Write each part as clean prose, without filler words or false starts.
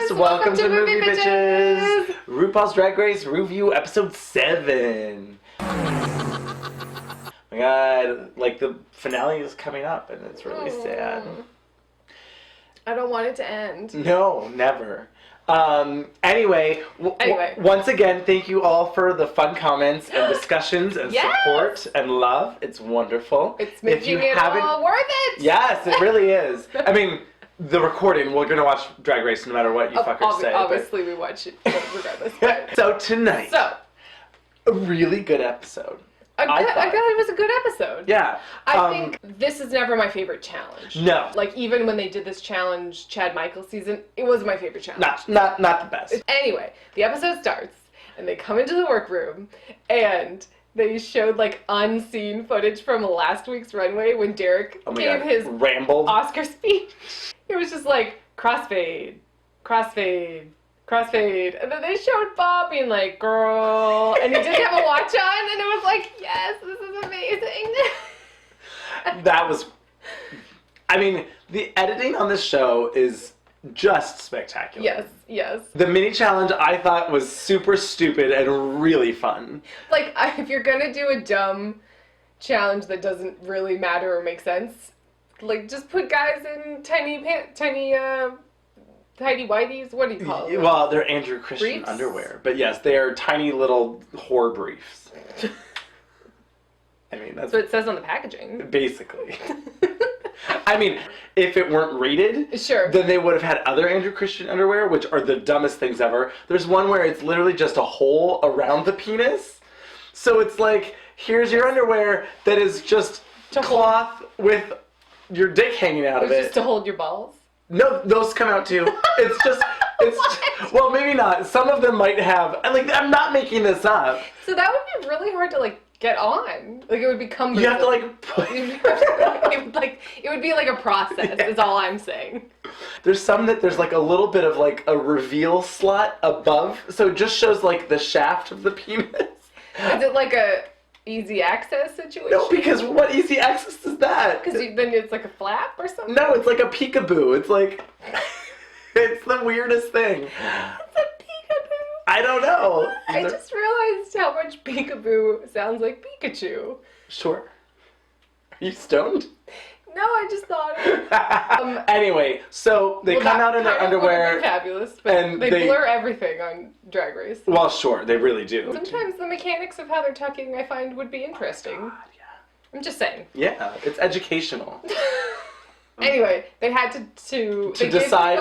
bitches! Welcome to Movie Bitches! RuPaul's Drag Race Ruview episode 7. My god, like the finale is coming up and it's really sad. I don't want it to end. No, never. Anyway, once again, thank you all for the fun comments and discussions and support and love. It's wonderful. It's making it all worth it. Yes, it really is. I mean, the recording, we're going to watch Drag Race no matter what you fuckers say. Obviously, we watch it regardless. So tonight, a really good episode. I thought it was a good episode. Yeah. I think this is never my favorite challenge. No. Like, even when they did this challenge, Chad Michaels season, it wasn't my favorite challenge. Not the best. Anyway, the episode starts, and they come into the workroom, and they showed, like, unseen footage from last week's runway when Derek gave his Oscar speech. It was just like, crossfade, crossfade, crossfade, and then they showed Bob being like, girl, and he didn't have a watch on, and it was like, yes, this is amazing. That was, I mean, the editing on this show is just spectacular. Yes, yes. The mini challenge I thought was super stupid and really fun. Like, if you're gonna do a dumb challenge that doesn't really matter or make sense, like, just put guys in tiny whities, what do you call them? Well, they're Andrew Christian briefs? Underwear. But yes, they are tiny little whore briefs. I mean, that's what it says on the packaging. Basically. I mean, if it weren't rated, sure, then they would have had other Andrew Christian Underwear, which are the dumbest things ever. There's one where it's literally just a hole around the penis. So it's like, here's your underwear that is just cloth with your dick hanging out of it. Just to hold your balls? No, those come out too. It's just, well, maybe not. Some of them might have, like, I'm not making this up. So that would be really hard to, like, get on. Like, it would become... You have to, like... it would be like a process, is all I'm saying. There's some that there's, like, a little bit of, like, a reveal slot above, so it just shows, like, the shaft of the penis. Is it like a easy access situation? No, because what easy access is that? Because then it's like a flap or something? No, it's like a peekaboo. It's like... it's the weirdest thing. It's a peekaboo. I don't know. I just realized how much peekaboo sounds like Pikachu. Sure. Are you stoned? No, I just thought. Anyway, so they come out in their underwear. Fabulous, but and they blur everything on Drag Race. Well, sure, they really do. Sometimes the mechanics of how they're tucking, I find, would be interesting. God, yeah. I'm just saying. Yeah, it's educational. Anyway, they had to they decide,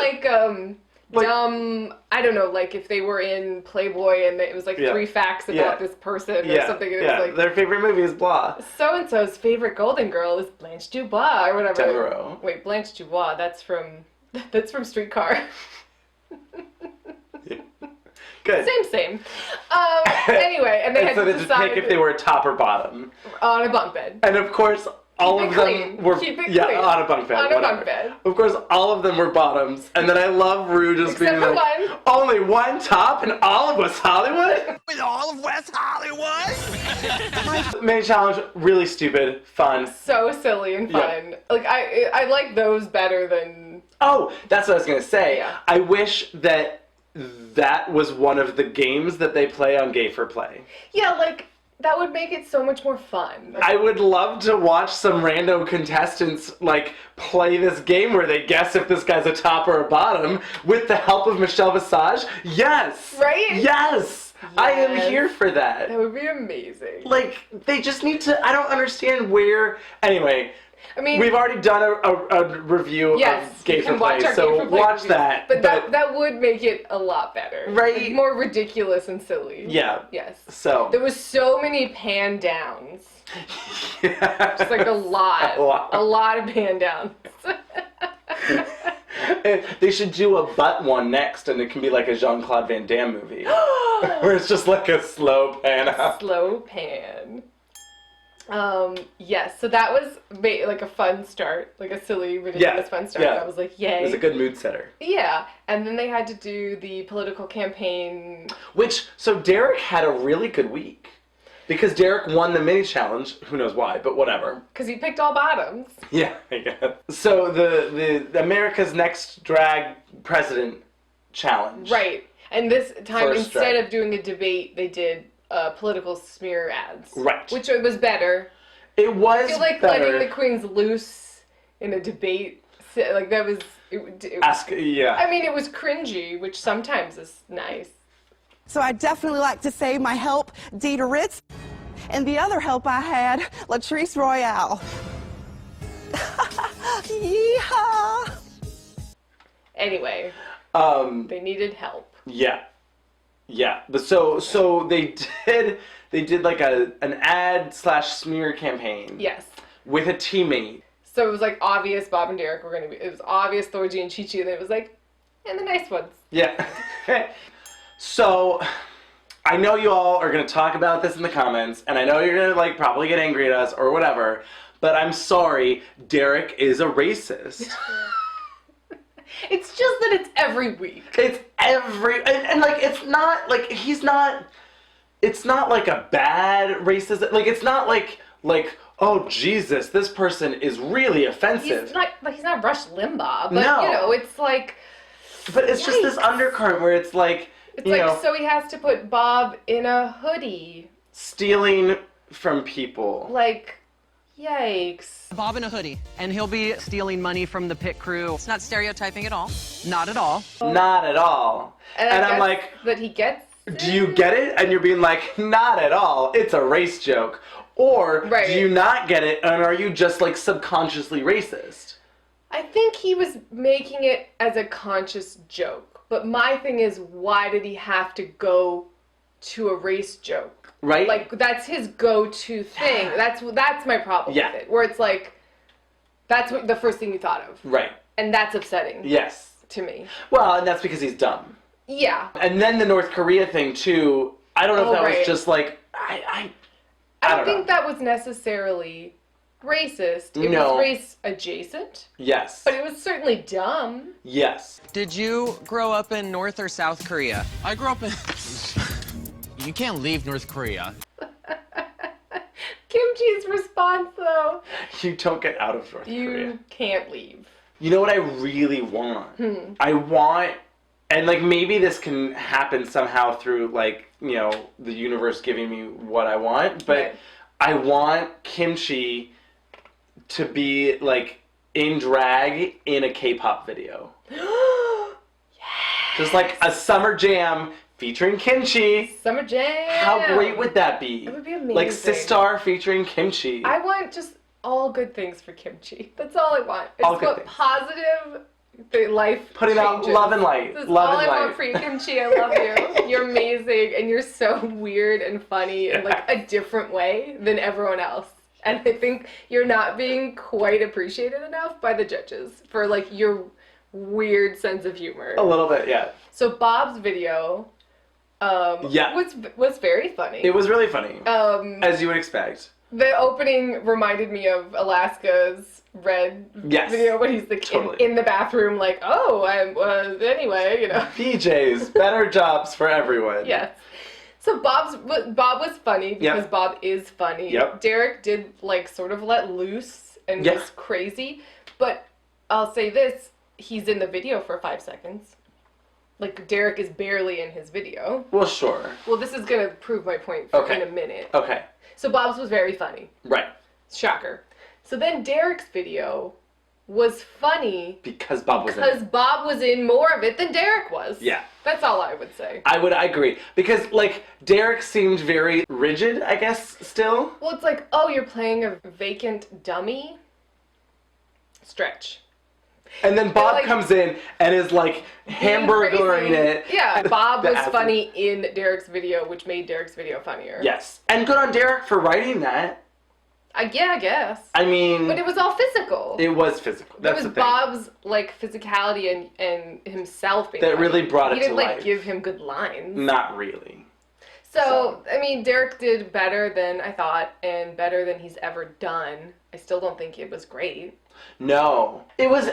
dumb, I don't know, like if they were in Playboy and it was like 3 facts about this person or something. And it was like, their favorite movie is blah. So-and-so's favorite Golden Girl is Blanche DuBois or whatever. Devereaux. Wait, Blanche DuBois, that's from Streetcar. Good. Same. Anyway, and they had to just pick if they were top or bottom. On a bunk bed. And of course... all of them were clean. on a bunk bed. On a bunk bed. Of course, all of them were bottoms, and then I love Rue just being like, one. Only one top in all of West Hollywood. In all of West Hollywood. Mini challenge, really stupid, fun, so silly and fun. Yeah. Like I like those better than. Oh, that's what I was gonna say. Yeah. I wish that was one of the games that they play on Gay for Play. Yeah, like. That would make it so much more fun. I would love to watch some random contestants, like, play this game where they guess if this guy's a top or a bottom with the help of Michelle Visage. Yes! Right? Yes! I am here for that. That would be amazing. Like, they just need to... I don't understand where... Anyway... I mean, we've already done a review of Gay for Play, so watch that. But that would make it a lot better. Right? Like, more ridiculous and silly. Yeah. Yes. So. There was so many pan downs. Yeah. Just like a lot. A lot of pan downs. They should do a butt one next, and it can be like a Jean-Claude Van Damme movie. Where it's just like a slow pan out. Slow pan. Yes, so that was like a fun start, like a silly, ridiculous fun start. I was like, yay. It was a good mood setter. Yeah, and then they had to do the political campaign. So Derek had a really good week. Because Derek won the mini challenge, who knows why, but whatever. Because he picked all bottoms. Yeah, I guess. So the America's Next Drag President challenge. Right. And this time, instead of doing a debate, they did political smear ads. Right. Which was better. It was I feel like better. letting the queens loose in a debate, like that was... yeah. I mean, it was cringy, which sometimes is nice. So I definitely like to say my help, Dita Ritz, and the other help I had, Latrice Royale. Yeehaw! Anyway, they needed help. Yeah. Yeah. But so they did like an ad / smear campaign. Yes. With a teammate. So it was like obvious Bob and Derek were going to be, it was obvious Thorgy and Chi-Chi, and then it was like, and the nice ones. Yeah. So, I know you all are going to talk about this in the comments, and I know you're going to like probably get angry at us or whatever, but I'm sorry, Derek is a racist. It's just that it's every week. It's and like, it's not, like, it's not like a bad racist, like, it's not like, oh, Jesus, this person is really offensive. He's not Rush Limbaugh, but, no. you know, it's like... But it's just this undercurrent where it's like, it's like, so he has to put Bob in a hoodie. Stealing from people. Like, yikes. Bob in a hoodie, and he'll be stealing money from the pit crew. It's not stereotyping at all. Not at all. Not at all. And I'm like... That he gets it? Do you get it? And you're being like, not at all. It's a race joke. Or do you not get it, and are you just, like, subconsciously racist? I think he was making it as a conscious joke. But my thing is, why did he have to go to a race joke? Right? Like, that's his go-to thing. That's my problem with it. Where it's like, that's what the first thing you thought of. Right. And that's upsetting. Yes. To me. Well, and that's because he's dumb. Yeah. And then the North Korea thing, too. I don't know if that was just like, I don't think that was necessarily racist. It was race adjacent. Yes. But it was certainly dumb. Yes. Did you grow up in North or South Korea? I grew up in... You can't leave North Korea. Kimchi's response, though. You don't get out of North Korea. You can't leave. You know what I really want? I want... And, like, maybe this can happen somehow through, like, you know, the universe giving me what I want. But I want Kimchi to be, like, in drag in a K-pop video. Yes! Just, like, a summer jam featuring Kimchi. Summer jam! How great would that be? It would be amazing. Like, Sistar featuring Kimchi. I want just all good things for Kimchi. That's all I want. It's all good things. Positive... The life putting changes. out love and light. That's love all and I light. want for you, Kimchi. I love you. You're amazing, and you're so weird and funny in like a different way than everyone else. And I think you're not being quite appreciated enough by the judges for like your weird sense of humor. A little bit, yeah. So Bob's video, was very funny. It was really funny, as you would expect. The opening reminded me of Alaska's Red video when he's in the bathroom like, oh, anyway, you know. PJs, better jobs for everyone. Yes. So Bob was funny because Bob is funny. Yep. Derek did like sort of let loose and was crazy. But I'll say this, he's in the video for 5 seconds. Like, Derek is barely in his video. Well, sure. Well, this is going to prove my point in a minute. Okay. So Bob's was very funny. Right. Shocker. So then Derek's video was funny because Bob was in more of it than Derek was. Yeah. That's all I would say. I agree. Because, like, Derek seemed very rigid, I guess, still. Well, it's like, oh, you're playing a vacant dummy? Stretch. And then Bob comes in and is, like, hamburgering it. Yeah, Bob was funny in Derek's video, which made Derek's video funnier. Yes. And good on Derek for writing that. I guess. I mean... But it was all physical. It was physical. That's the thing. It was Bob's, like, physicality and himself being that funny. really brought it to life. He didn't, like, give him good lines. Not really. So, I mean, Derek did better than I thought, and better than he's ever done. I still don't think it was great. No. It was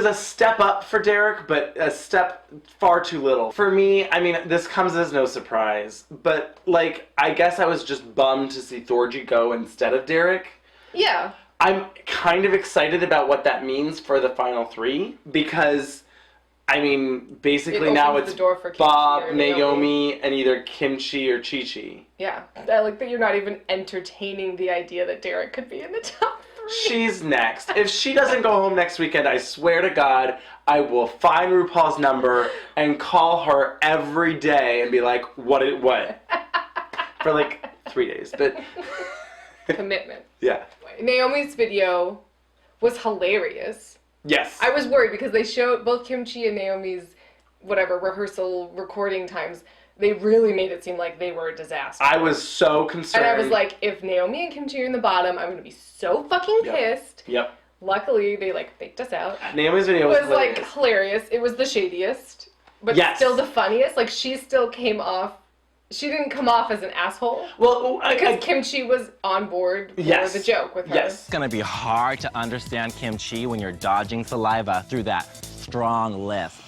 a step up for Derek, but a step far too little. For me, I mean, this comes as no surprise, but, like, I guess I was just bummed to see Thorgy go instead of Derek. Yeah. I'm kind of excited about what that means for the final 3, because I mean, basically It now opens it's the door for Kimchi Bob, or Naomi, and either Kimchi or Chi-Chi. Yeah. I like that you're not even entertaining the idea that Derek could be in the top 3. She's next. If she doesn't go home next weekend, I swear to God, I will find RuPaul's number and call her every day and be like, what? For like 3 days. But Commitment. yeah. Naomi's video was hilarious. Yes. I was worried because they showed both Kimchi and Naomi's rehearsal recording times. They really made it seem like they were a disaster. I was so concerned. And I was like, if Naomi and Kimchi are in the bottom, I'm going to be so fucking pissed. Yep. Luckily, they faked us out. Naomi's video was hilarious. Hilarious. It was the shadiest, but still the funniest. She still came off. She didn't come off as an asshole. Well, because Kimchi was on board for the joke with her. Yes. It's gonna be hard to understand Kimchi when you're dodging saliva through that strong lisp.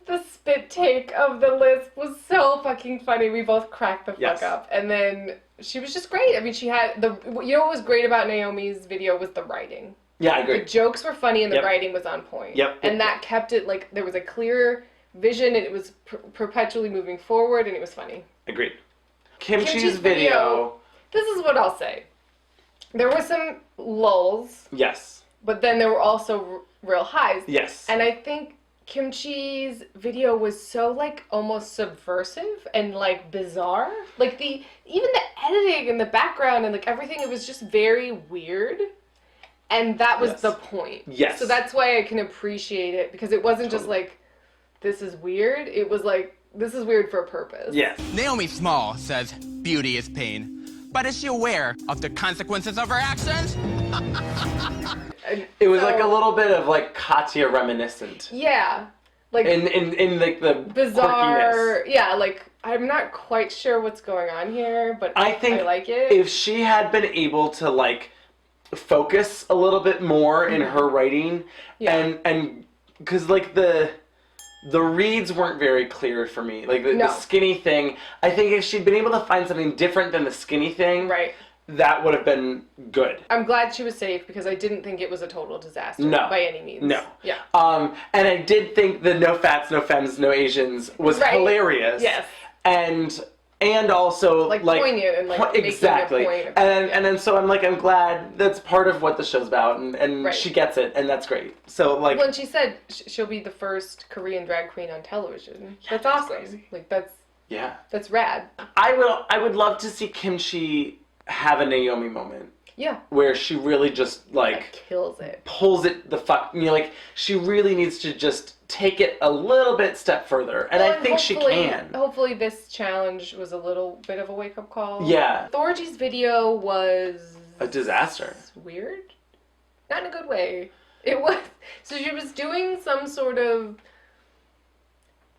The spit take of the lisp was so fucking funny. We both cracked the fuck up. And then she was just great. I mean, she had what was great about Naomi's video was the writing. Yeah, I agree. The jokes were funny and the writing was on point. Yep. And that kept it there was a clear vision and it was perpetually moving forward and it was funny. Agreed. Kimchi's video. This is what I'll say. There were some lulls. Yes. But then there were also real highs. Yes. And I think Kimchi's video was so almost subversive and bizarre. Even the editing and the background and everything, it was just very weird. And that was the point. Yes. So that's why I can appreciate it because it wasn't just this is weird. It was this is weird for a purpose. Yes. Naomi Small says beauty is pain. But is she aware of the consequences of her actions? It was a little bit of Katya reminiscent. Yeah. In the bizarre. quirkiness. Yeah, I'm not quite sure what's going on here, but I think I like it. If she had been able to focus a little bit more in her writing and because the reads weren't very clear for me. The skinny thing. I think if she'd been able to find something different than the skinny thing, that would have been good. I'm glad she was safe because I didn't think it was a total disaster by any means. No. Yeah. And I did think the no fats, no femmes, no Asians was hilarious. Yes. And also poignant and exactly. making a point. And then so I'm glad that's part of what the show's about and she gets it and that's great. So well, and she said she'll be the first Korean drag queen on television. That's awesome. Crazy. That's rad. I would love to see Kimchi have a Naomi moment. Yeah. Where she really just kills it. Pulls it the fuck. She really needs to just take it a little bit step further. And I think she can. Hopefully this challenge was a little bit of a wake-up call. Yeah. Thorgy's video was a disaster. Weird. Not in a good way. It was. So she was doing some sort of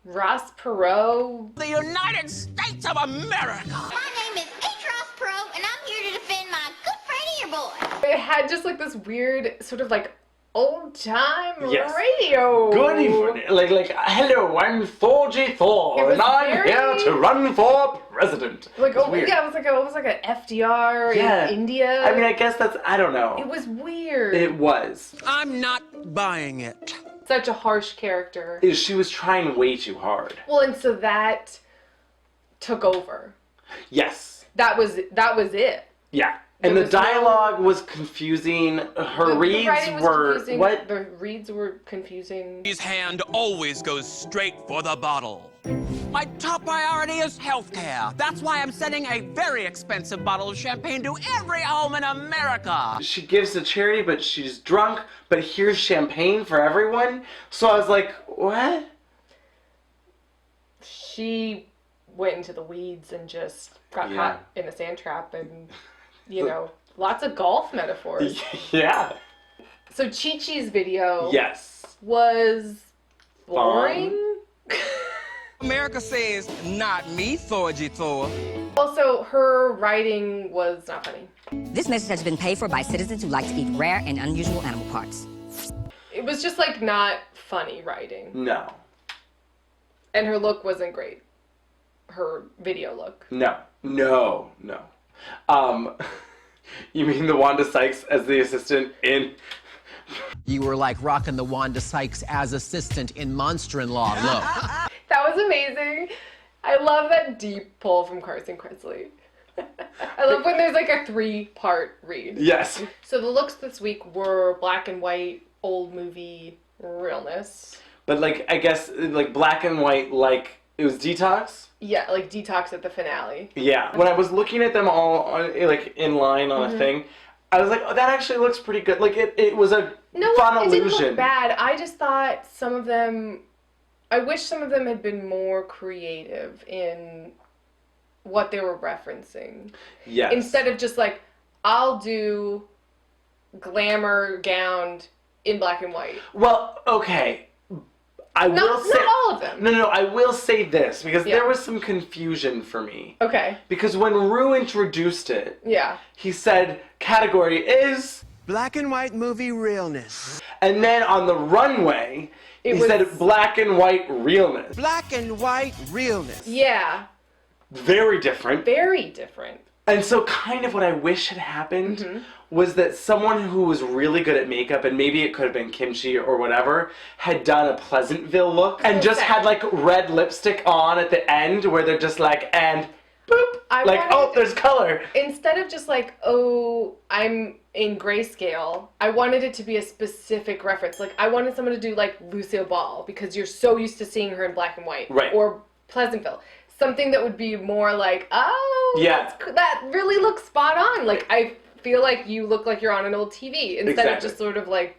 Ross Perot. The United States of America. My name is Ross Perot, and I'm here to defend my good friend here, boy. It had just this weird sort of old-time radio. Good evening. Hello, I'm Thorgy Thor, and I'm here to run for president. Yeah, it was like an FDR in India. I mean, I guess that's, I don't know. It was weird. It was. I'm not buying it. Such a harsh character. She was trying way too hard. Well, and so that took over. Yes. That was it. Yeah. And the dialogue was confusing. Her reads were confusing. what? The reads were confusing. His hand always goes straight for the bottle. My top priority is healthcare. That's why I'm sending a very expensive bottle of champagne to every home in America. She gives to charity, but she's drunk, but here's champagne for everyone. So I was like, what? She went into the weeds and just got caught in a sand trap and, lots of golf metaphors. Yeah. So Chi-Chi's video was boring. America says, not me, Thorgy Thor. Also, her writing was not funny. This message has been paid for by citizens who like to eat rare and unusual animal parts. It was just not funny writing. No. And her look wasn't great. Her video look. No. You mean the Wanda Sykes as the assistant in You were like rocking the Wanda Sykes as assistant in Monster-in-Law look. That was amazing. I love that deep pull from Carson Kressley. I love when there's like a 3-part read. Yes. So the looks this week were black and white, old movie realness. But like, I guess, like black and white, like, it was Detox? Yeah, like Detox at the finale. Yeah. When I was looking at them all, like, in line on a thing, I was like, oh, that actually looks pretty good. Like, it was a fun illusion. It didn't look bad. I just thought some of them, I wish some of them had been more creative in what they were referencing. Yes. Instead of just like, I'll do glamour gowned in black and white. Well, okay. Not all of them. No, I will say this, because there was some confusion for me. Okay. Because when Ru introduced it, he said, category is... black and white movie realness. And then on the runway, he said black and white realness. Black and white realness. Yeah. Very different. Very different. And so kind of what I wish had happened was that someone who was really good at makeup, and maybe it could have been Kimchi or whatever, had done a Pleasantville look and just had like red lipstick on at the end where they're just like, and boop, there's color. Instead of just like, oh, I'm in grayscale, I wanted it to be a specific reference. Like, I wanted someone to do like Lucille Ball because you're so used to seeing her in black and white. Right. Or Pleasantville. Something that would be more like, oh, yeah, that really looks spot on. Like, I feel like you look like you're on an old TV instead of just sort of like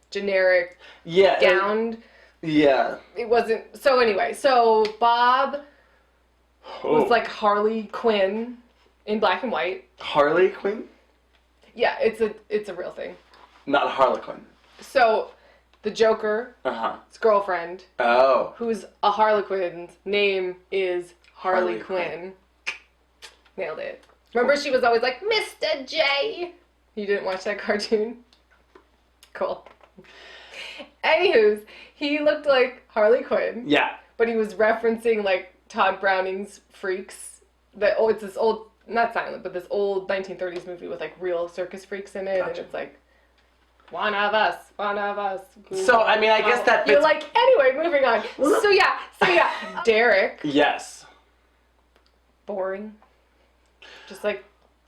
generic gowned. It wasn't. So anyway, so Bob was like Harley Quinn in black and white. Harley Quinn? Yeah, it's a real thing. Not Harlequin. So the Joker, his girlfriend, who's a Harlequin's name is Harley Quinn. Nailed it. Remember, she was always like, Mr. J. You didn't watch that cartoon? Cool. Anywho's, he looked like Harley Quinn. Yeah. But he was referencing, like, Todd Browning's Freaks. It's this old, not silent, but this old 1930s movie with, like, real circus freaks in it. Gotcha. And it's like, one of us. So, I mean, I guess that fits. You're like, anyway, moving on. So yeah. Derek. Yes. Boring. Just like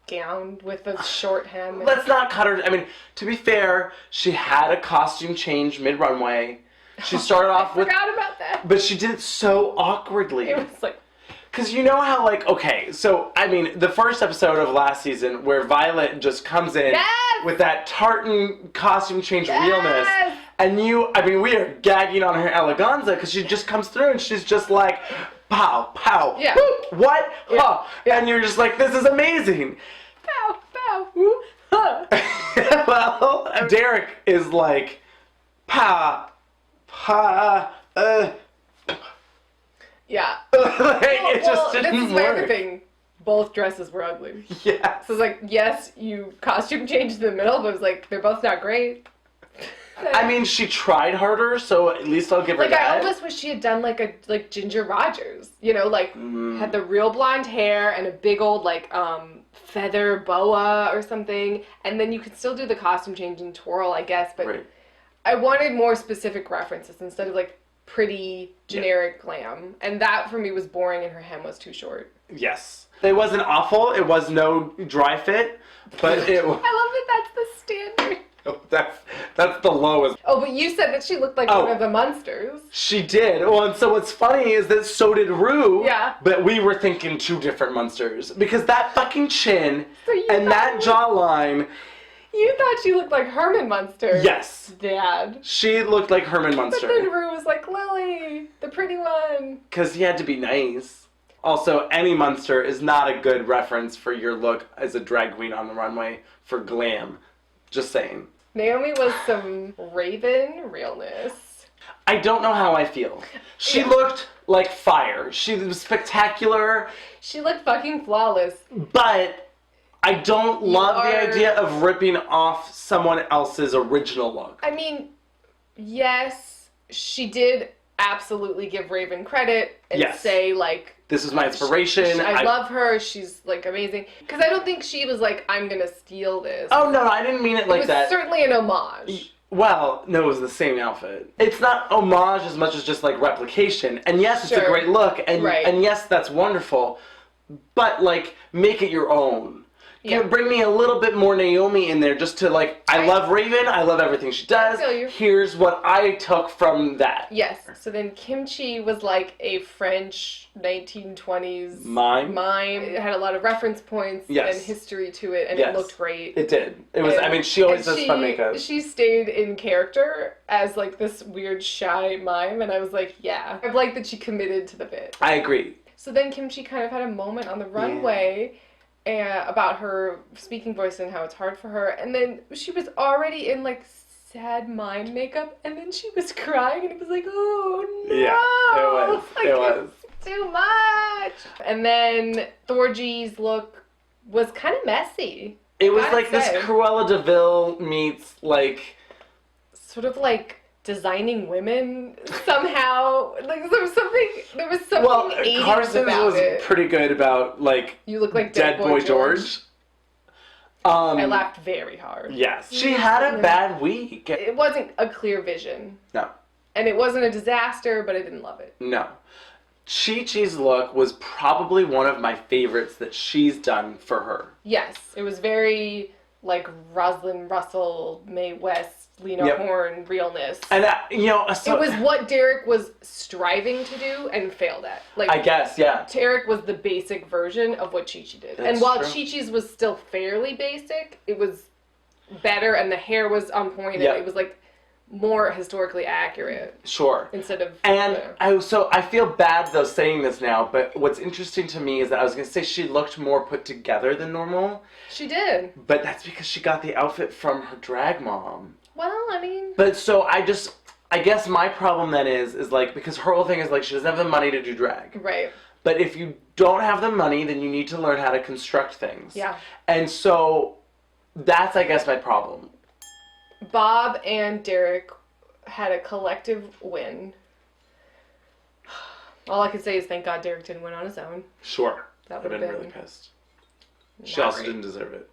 gowned with a short hem. Let's not cut her. I mean, to be fair, she had a costume change mid-runway. She started off with... I forgot about that. But she did it so awkwardly. It was like... Because you know how, like, okay, so, I mean, the first episode of last season where Violet just comes in with that tartan costume change realness, and we are gagging on her eleganza because she just comes through and she's just like, pow, pow, whoop, what, huh, and you're just like, this is amazing. Pow, pow, whoop, huh. Well, Derek is like, pa, yeah. It just didn't this is my other thing. Both dresses were ugly. Yeah. So it's like, yes, you costume changed in the middle, but it was like, they're both not great. I mean, she tried harder, so at least I'll give her that. I almost wish she had done like Ginger Rogers. You know, like had the real blonde hair and a big old feather boa or something, and then you could still do the costume change and twirl, I guess. But I wanted more specific references instead of like pretty generic glam, and that for me was boring, and her hem was too short. Yes, it wasn't awful. It was no dry fit, but it. I love that that's the standard. Oh, that's the lowest. Oh, but you said that she looked like one of the Munsters. She did. Well, and so what's funny is that so did Ru. Yeah. But we were thinking two different Munsters because that fucking chin and that jawline. You thought she looked like Herman Munster. Yes. Dad. She looked like Herman Munster. But then Ru was like, Lily, the pretty one. Because he had to be nice. Also, any Munster is not a good reference for your look as a drag queen on the runway for glam. Just saying. Naomi was some Raven realness. I don't know how I feel. She looked like fire. She was spectacular. She looked fucking flawless. But I don't love the idea of ripping off someone else's original look. I mean, yes, she did absolutely give Raven credit and say, like, this is my inspiration. I love her. She's, like, amazing. Because I don't think she was like, I'm going to steal this. Oh, no, I didn't mean it like that. It was certainly an homage. Well, no, it was the same outfit. It's not homage as much as just, like, replication. And yes, it's a great look, and yes, that's wonderful. But, like, make it your own. Yeah. Bring me a little bit more Naomi in there just to, like, I love Raven, I love everything she does. I feel you. Here's what I took from that. Yes. So then Kimchi was like a French 1920s mime. It had a lot of reference points and history to it, and it looked great. It did. It was, I mean, she always does fun makeup. She stayed in character as, like, this weird, shy mime, and I was like, yeah. I like that she committed to the bit. I agree. So then Kimchi kind of had a moment on the runway about her speaking voice and how it's hard for her, and then she was already in, like, sad mime makeup, and then she was crying, and it was like, oh no! Yeah, it was. Too much! And then Thorgy's look was kind of messy. It was like this Cruella de Vil meets, like... Sort of like designing women somehow. Like, there was something 80s Carson's about was it. pretty good about, like... You look like Dead Boy George. I laughed very hard. Yes. She had a bad week. It wasn't a clear vision. No. And it wasn't a disaster, but I didn't love it. No. Chi-Chi's look was probably one of my favorites that she's done for her. Yes. It was very, like, Rosalind Russell, Mae West, Lena Horne realness. And, you know... it was what Derek was striving to do and failed at. Like, I guess, yeah. Derek was the basic version of what Chi-Chi did. And while Chi-Chi's was still fairly basic, it was better, and the hair was on point, and it was, like, more historically accurate. Sure. Instead of... And I feel bad, though, saying this now, but what's interesting to me is that I was going to say she looked more put together than normal. She did. But that's because she got the outfit from her drag mom. Well, I mean... But so I guess my problem then is like, because her whole thing is like, she doesn't have the money to do drag. Right. But if you don't have the money, then you need to learn how to construct things. Yeah. And so that's, I guess, my problem. Bob and Derek had a collective win. All I can say is thank God Derek didn't win on his own. Sure. That would have been really pissed. She also didn't deserve it.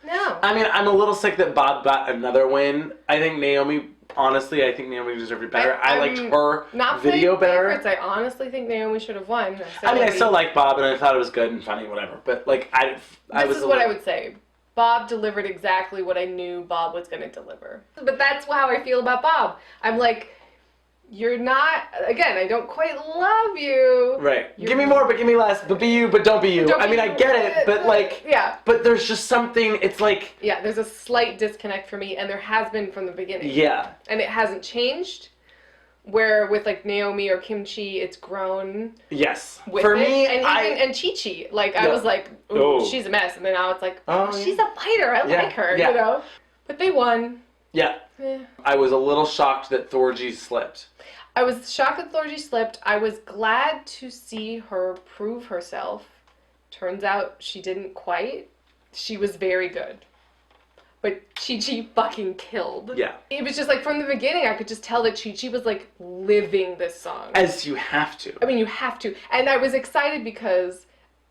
No. I mean, I'm a little sick that Bob got another win. I think Naomi deserved it better. I liked her video better. Favorites. I honestly think Naomi should have won. I still like Bob, and I thought it was good and funny, whatever. But, like, This is what I would say. Bob delivered exactly what I knew Bob was going to deliver. But that's how I feel about Bob. I'm like, you're not, again, I don't quite love you. Right. Give me more, but give me less. But be you, but don't be you. I mean, I get it, but like... Yeah. But there's just something, it's like... Yeah, there's a slight disconnect for me, and there has been from the beginning. Yeah. And it hasn't changed. Where with, like, Naomi or Kimchi, it's grown. Yes. With for it. me, and even Chi-Chi. Like, I was like, ooh, she's a mess. And then now it's like, she's a fighter. I like her, you know? But they won. Yeah. I was a little shocked that Thorgy slipped. I was shocked that Thorgy slipped. I was glad to see her prove herself. Turns out she didn't quite. She was very good. But Chi-Chi fucking killed. Yeah. It was just like, from the beginning, I could just tell that Chi-Chi was like living this song. As you have to. I mean, you have to. And I was excited because,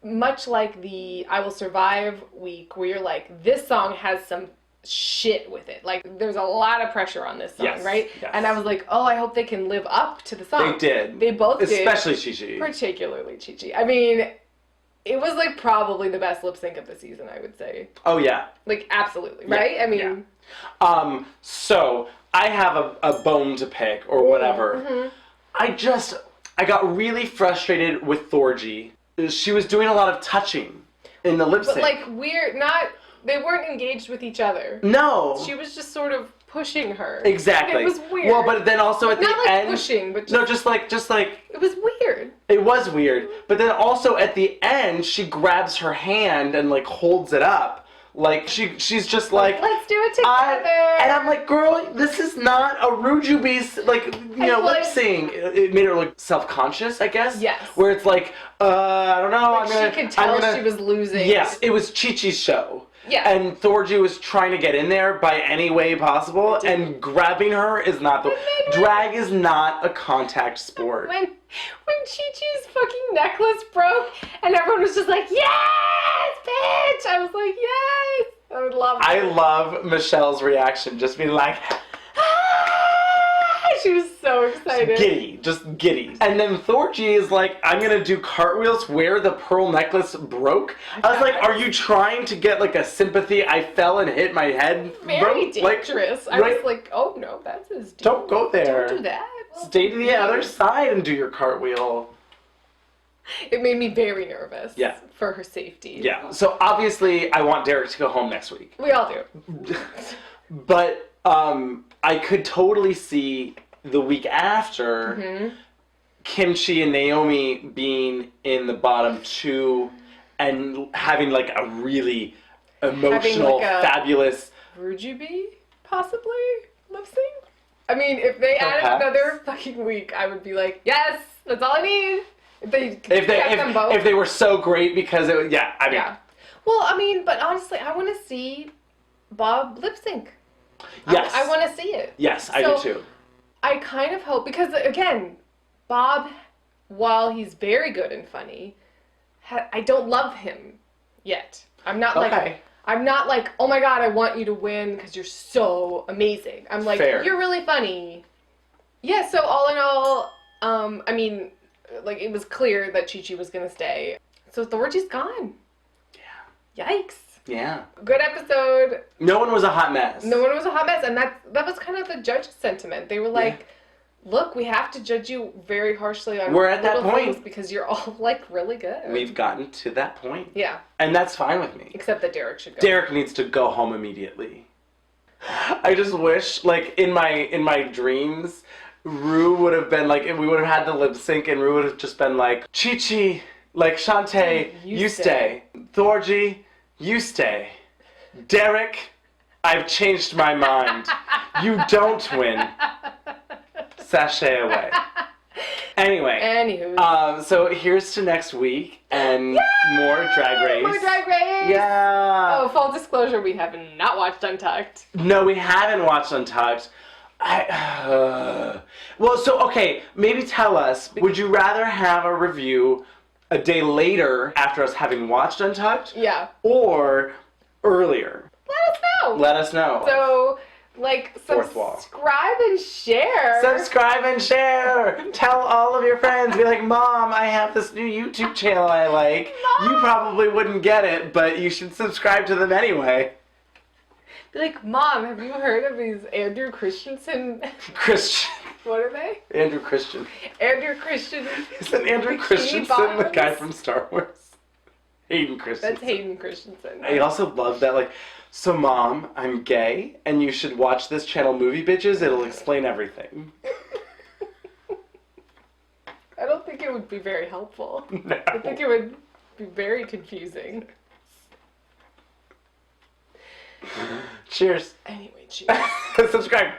much like the I Will Survive week, where you're like, this song has some shit with it. Like, there's a lot of pressure on this song, right? Yes. And I was like, oh, I hope they can live up to the song. They did. They both did. Especially Chi-Chi. Particularly Chi-Chi. I mean... It was, like, probably the best lip sync of the season, I would say. Oh, yeah. Like, absolutely, right? Yeah, I mean... Yeah. So, I have a bone to pick, or whatever. Mm-hmm. I got really frustrated with Thorgy. She was doing a lot of touching in the lip sync. But, like, they weren't engaged with each other. No. She was just sort of pushing her. Exactly. It was weird. Well, but then also at the end... Not pushing, but just like... It was weird. It was weird. But then also at the end, she grabs her hand and, like, holds it up. Like, she's just like... Let's do it together. And I'm like, girl, this is not a Rujubi's, like, lip sync. It made her look self-conscious, I guess. Yes. Where it's like, I don't know, like she could tell she was losing. Yes, it was Chi-Chi's show. Yeah. And Thorgy was trying to get in there by any way possible, and grabbing her is not the... Drag is not a contact sport. When Chi-Chi's fucking necklace broke, and everyone was just like, yes, bitch! I was like, yes! I would love it. I love Michelle's reaction, just being like... She was so excited. Giddy, just giddy. And then Thorgy is like, I'm gonna do cartwheels where the pearl necklace broke. I was like, are you trying to get like a sympathy? I fell and hit my head. Very dangerous. I was like, oh no, that's his deal. Don't go there. Don't do that. Stay to the other side and do your cartwheel. It made me very nervous. Yeah. For her safety. Yeah. So obviously, I want Derek to go home next week. We all do. But I could totally see the week after Kimchi and Naomi being in the bottom two and having like a really emotional, fabulous Ruview, possibly lip sync. I mean, if they added another fucking week, I would be like, yes, that's all I need. If they were so great because it was, I mean. Well, I mean, but honestly, I want to see Bob lip sync. Yes. I want to see it. Yes, I do too. I kind of hope, because again, Bob, while he's very good and funny, I don't love him yet. I'm not like, oh my god, I want you to win because you're so amazing. I'm like, you're really funny. Yeah, so all in all, I mean, like, it was clear that Chi-Chi was going to stay. So Thorgy's gone. Yeah. Yikes. Yeah. Good episode. No one was a hot mess. No one was a hot mess. And that was kind of the judge's sentiment. They were like, look, we have to judge you very harshly on We're at that point things because you're all, like, really good. We've gotten to that point. Yeah. And that's fine with me. Except that Derek should go. Derek needs to go home immediately. I just wish, like, in my dreams, Ru would have been like, we would have had the lip sync, and Ru would have just been like, Chi-Chi, like, Shantae, you stay. Thorgy, you stay. Derek, I've changed my mind. You don't win. Sashay away. Anyway. Anywho. So here's to next week and more Drag Race. More Drag Race. Yeah. Oh, full disclosure, we have not watched Untucked. No, we haven't watched Untucked. Well, so, okay, maybe tell us, would you rather have a review a day later after us having watched Untucked? Yeah. Or earlier? Let us know. Let us know. So, like, subscribe and share. Subscribe and share. Tell all of your friends. Be like, Mom, I have this new YouTube channel I like. Mom. You probably wouldn't get it, but you should subscribe to them anyway. Be like, Mom, have you heard of these Andrew Christensen? Christian. What are they? Andrew Christian. Andrew Christian. Isn't Andrew Christensen the guy from Star Wars? Hayden Christensen. That's Hayden Christensen. I also love that, like, so Mom, I'm gay, and you should watch this channel, MovieBitches. It'll explain everything. I don't think it would be very helpful. No. I think it would be very confusing. Cheers. Anyway, cheers. Subscribe.